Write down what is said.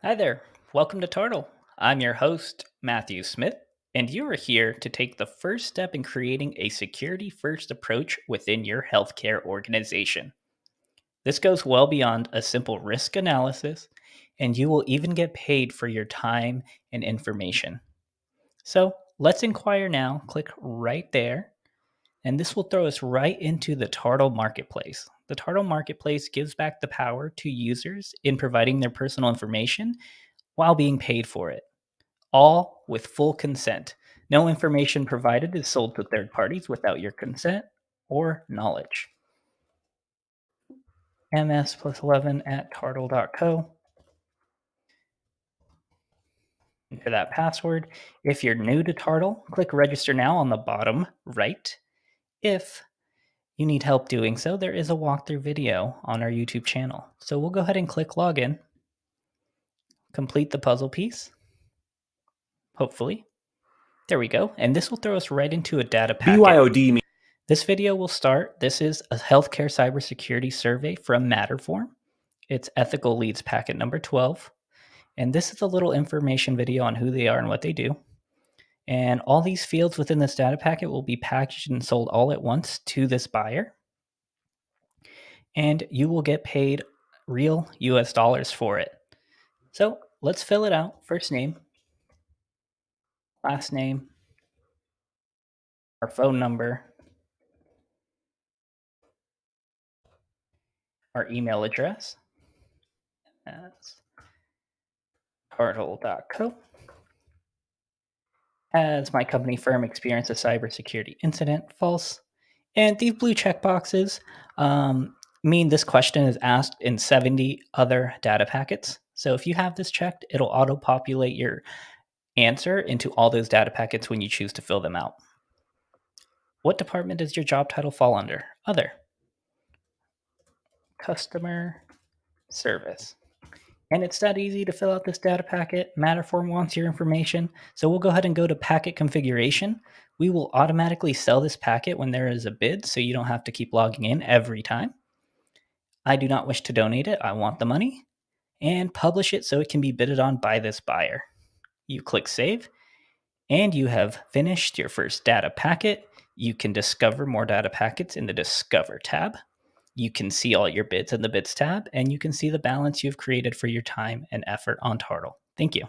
Hi there. Welcome to TARTLE. I'm your host, Matthew Smith, and you are here to take the first step in creating a security first approach within your healthcare organization. This goes well beyond a simple risk analysis, and you will even get paid for your time and information. So let's inquire now. Click right there, and this will throw us right into the TARTLE Marketplace. The TARTLE Marketplace gives back the power to users in providing their personal information while being paid for it, all with full consent. No information provided is sold to third parties without your consent or knowledge. ms plus 11 at tartle.co. Enter that password. If you're new to Tartle, click register now on the bottom right. If you need help doing so, there is a walkthrough video on our YouTube channel. So we'll go ahead and click login, complete the puzzle piece, hopefully. There we go. And this will throw us right into a data packet. BYOD means This video will start. This is a healthcare cybersecurity survey from Matterform. It's ethical leads packet number 12. And this is a little information video on who they are and what they do. And all these fields within this data packet will be packaged and sold all at once to this buyer. And you will get paid real US dollars for it. So let's fill it out. First name, last name, our phone number, our email address. That's tartle.co. Has my company firm experienced a cybersecurity incident? False. And these blue check boxes mean this question is asked in 70 other data packets. So if you have this checked, it'll auto-populate your answer into all those data packets when you choose to fill them out. What department does your job title fall under? Other. Customer service. And it's that easy to fill out this data packet. Matterform wants your information. So we'll go ahead and go to packet configuration. We will automatically sell this packet when there is a bid, so you don't have to keep logging in every time. I do not wish to donate it. I want the money. And publish it so it can be bidded on by this buyer. You click save, and you have finished your first data packet. You can discover more data packets in the Discover tab. You can see all your bids in the Bids tab, and you can see the balance you've created for your time and effort on Tartle. Thank you.